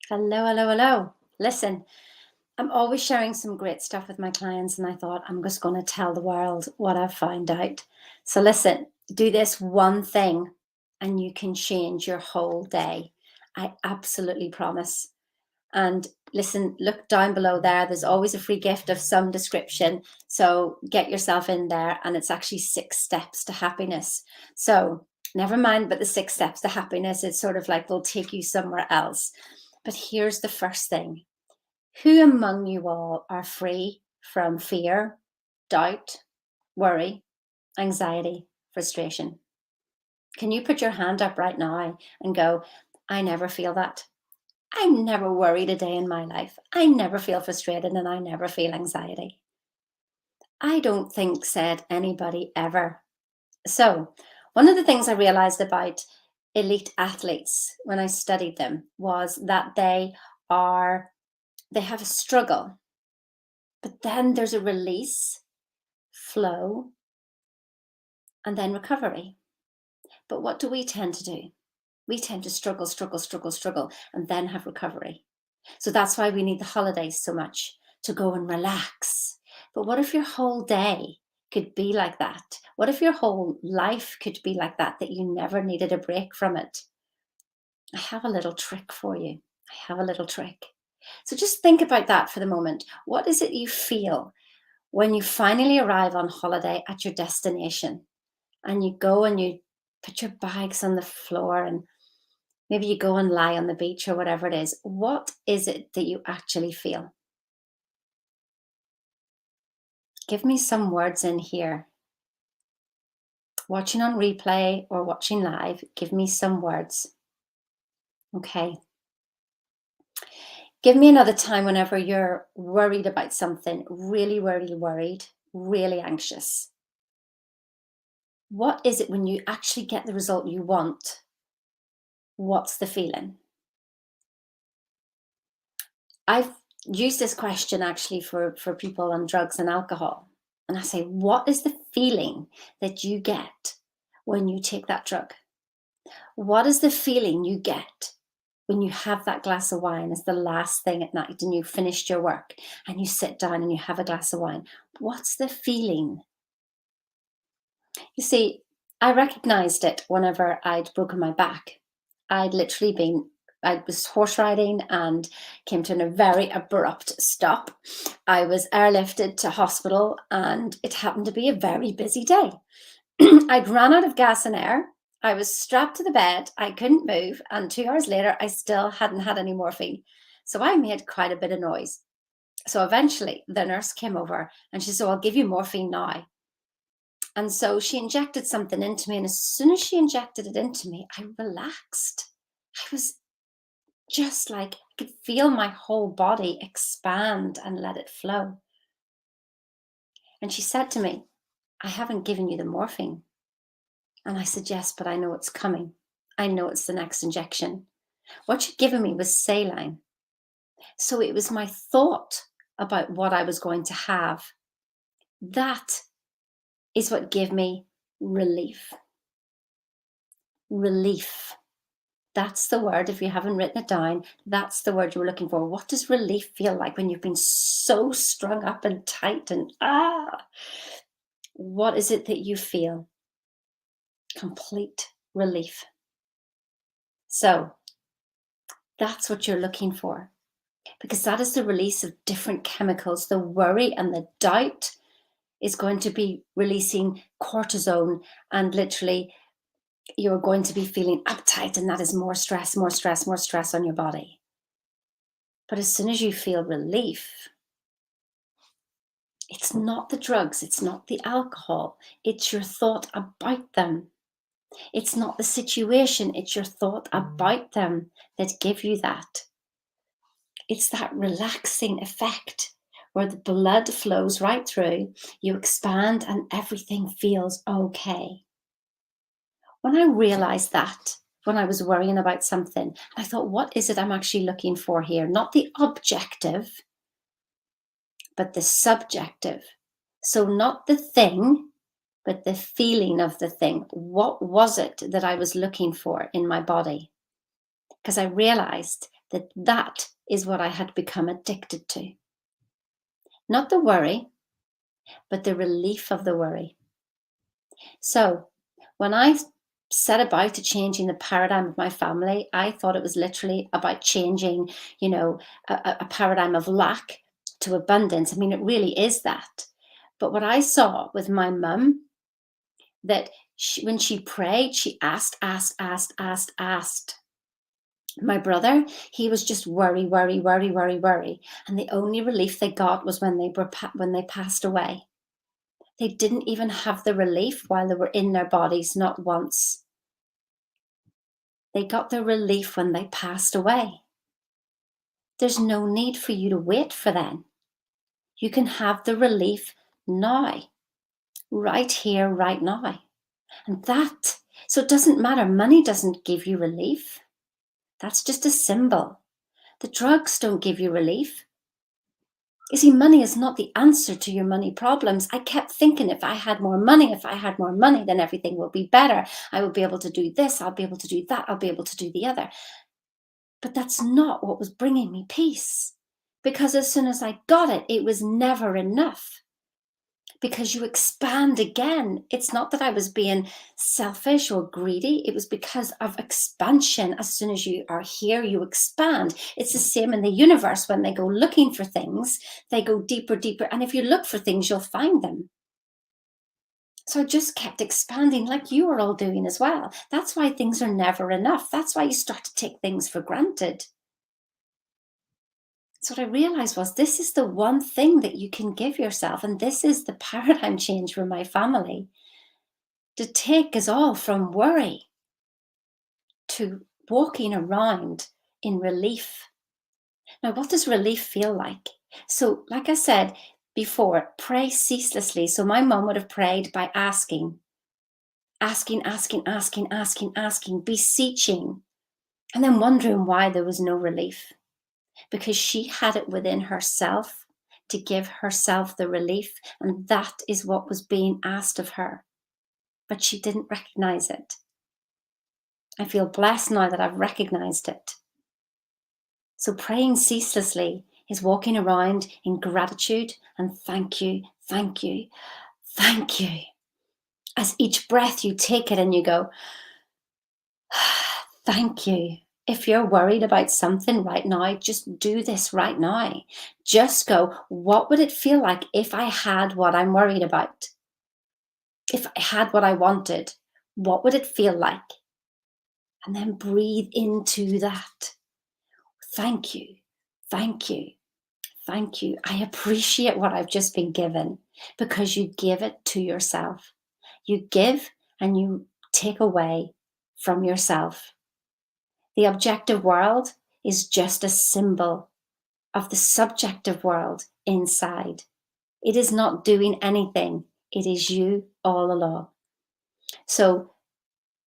Hello, hello, hello. Listen, I'm always sharing some great stuff with my clients, and I thought I'm just going to tell the world what I've found out. So, listen, do this one thing and you can change your whole day. I absolutely promise. And listen, look down below there. There's always a free gift of some description. So, get yourself in there, and it's actually 6 steps to happiness. So, never mind but the 6 steps to happiness. It's sort of like they'll take you somewhere else. But here's the first thing: who among you all are free from fear, doubt, worry, anxiety, frustration? Can you put your hand up right now and go, I never feel that. I never worried a day in my life. I never feel frustrated and I never feel anxiety. I don't think said anybody ever. So, one of the things I realized about elite athletes when I studied them was that they have a struggle, but then there's a release, flow, and then recovery. But what do we tend to do? We tend to struggle, struggle, struggle, struggle, and then have recovery. So that's why we need the holidays so much, to go and relax. But what if your whole day could be like that? What if your whole life could be like that, that you never needed a break from it? I have a little trick for you. I have a little trick. So just think about that for the moment. What is it you feel when you finally arrive on holiday at your destination and you go and you put your bags on the floor and maybe you go and lie on the beach or whatever it is? What is it that you actually feel? Give me some words in here. Watching on replay or watching live, give me some words. Okay. Give me another time whenever you're worried about something, really, really worried, really anxious. What is it when you actually get the result you want? What's the feeling? I've used this question actually for people on drugs and alcohol. And I say, what is the feeling that you get when you take that drug? What is the feeling you get when you have that glass of wine as the last thing at night and you've finished your work and you sit down and you have a glass of wine? What's the feeling? You see, I recognized it whenever I'd broken my back. I'd literally been, I was horse riding and came to a very abrupt stop. I was airlifted to hospital and it happened to be a very busy day. I'd run out of gas and air. I was strapped to the bed. I couldn't move. And 2 hours later, I still hadn't had any morphine. So I made quite a bit of noise. So eventually the nurse came over and she said, I'll give you morphine now. And so she injected something into me. And as soon as she injected it into me, I relaxed. I was just like, I could feel my whole body expand and let it flow. And she said to me, I haven't given you the morphine. And I said, yes, but I know it's coming. I know it's the next injection. What you'd given me was saline. So it was my thought about what I was going to have. That is what gave me relief. Relief. That's the word. If you haven't written it down, that's the word you were looking for. What does relief feel like when you've been so strung up and tight and what is it that you feel? Complete relief. So that's what you're looking for, because that is the release of different chemicals. The worry and the doubt is going to be releasing cortisone, and literally you're going to be feeling uptight, and that is more stress, more stress, more stress on your body. But as soon as you feel relief, it's not the drugs, it's not the alcohol, it's your thought about them. It's not the situation, it's your thought about them that give you that. It's that relaxing effect where the blood flows right through, you expand, and everything feels okay. When I realized that, when I was worrying about something, I thought, what is it I'm actually looking for here? Not the objective, but the subjective. So not the thing, but the feeling of the thing. What was it that I was looking for in my body? Because I realized that is what I had become addicted to. Not the worry, but the relief of the worry. So when I set about to changing the paradigm of my family, I thought it was literally about changing, a paradigm of lack to abundance. I mean, it really is that. But what I saw with my mum, that when she prayed, she asked, asked, asked, asked, asked. My brother, he was just worry, worry, worry, worry, worry. And the only relief they got was when they passed away. They didn't even have the relief while they were in their bodies, not once. They got the relief when they passed away. There's no need for you to wait for them. You can have the relief now, right here, right now. And so it doesn't matter. Money doesn't give you relief. That's just a symbol. The drugs don't give you relief. You see, money is not the answer to your money problems. I kept thinking if I had more money, then everything will be better. I will be able to do this. I'll be able to do that. I'll be able to do the other. But that's not what was bringing me peace. Because as soon as I got it, it was never enough. Because you expand again. It's not that I was being selfish or greedy. It was because of expansion. As soon as you are here, you expand. It's the same in the universe. When they go looking for things, they go deeper, deeper. And if you look for things, you'll find them. So I just kept expanding like you are all doing as well. That's why things are never enough. That's why you start to take things for granted. So what I realized was this is the one thing that you can give yourself. And this is the paradigm change for my family. To take us all from worry to walking around in relief. Now, what does relief feel like? So, like I said before, pray ceaselessly. So my mom would have prayed by asking, beseeching, and then wondering why there was no relief. Because she had it within herself to give herself the relief, and that is what was being asked of her. But she didn't recognize it. I feel blessed now that I've recognized it. So praying ceaselessly is walking around in gratitude and thank you, thank you, thank you. As each breath you take it and you go, thank you. If you're worried about something right now, just do this right now. Just go, what would it feel like if I had what I'm worried about? If I had what I wanted, what would it feel like? And then breathe into that. Thank you, thank you, thank you. I appreciate what I've just been given, because you give it to yourself. You give and you take away from yourself. The objective world is just a symbol of the subjective world inside. It is not doing anything. It is you all along. So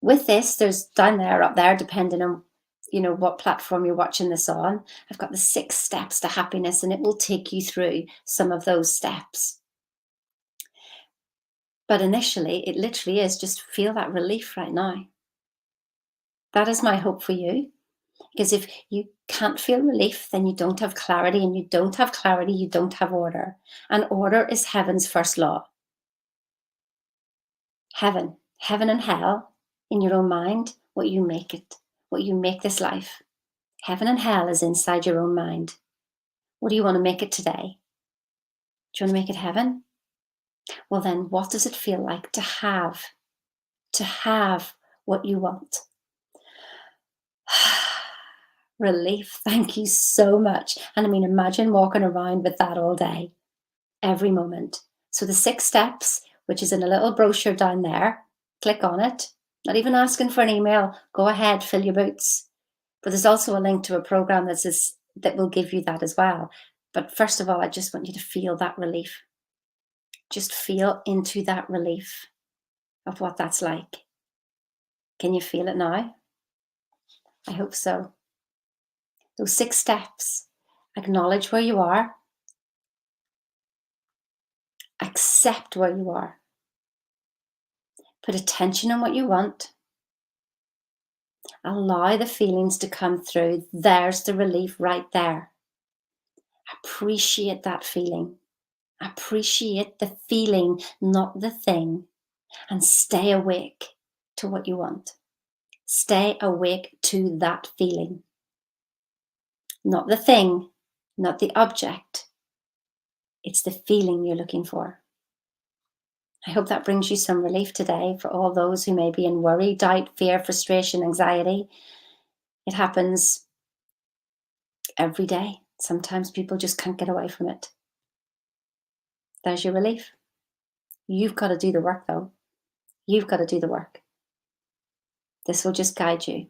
with this, there's down there, up there, depending on what platform you're watching this on, I've got the 6 steps to happiness, and it will take you through some of those steps. But initially, it literally is just feel that relief right now. That is my hope for you. Because if you can't feel relief, then you don't have clarity, and you don't have clarity, you don't have order. And order is heaven's first law. Heaven and hell in your own mind, what you make it, what you make this life. Heaven and hell is inside your own mind. What do you want to make it today? Do you want to make it heaven? Well, then what does it feel like to have what you want? Relief. Thank you so much. And I mean, imagine walking around with that all day, every moment. So the 6 steps, which is in a little brochure down there, click on it. Not even asking for an email. Go ahead, fill your boots. But there's also a link to a program that will give you that as well. But first of all, I just want you to feel that relief. Just feel into that relief of what that's like. Can you feel it now? I hope so. Those 6 steps. Acknowledge where you are. Accept where you are. Put attention on what you want. Allow the feelings to come through. There's the relief right there. Appreciate that feeling. Appreciate the feeling, not the thing, and stay awake to what you want. Stay awake to that feeling, not the thing, not the object. It's the feeling you're looking for. I hope that brings you some relief today for all those who may be in worry, doubt, fear, frustration, anxiety. It happens every day. Sometimes people just can't get away from it. There's your relief. You've got to do the work, though. You've got to do the work. This will just guide you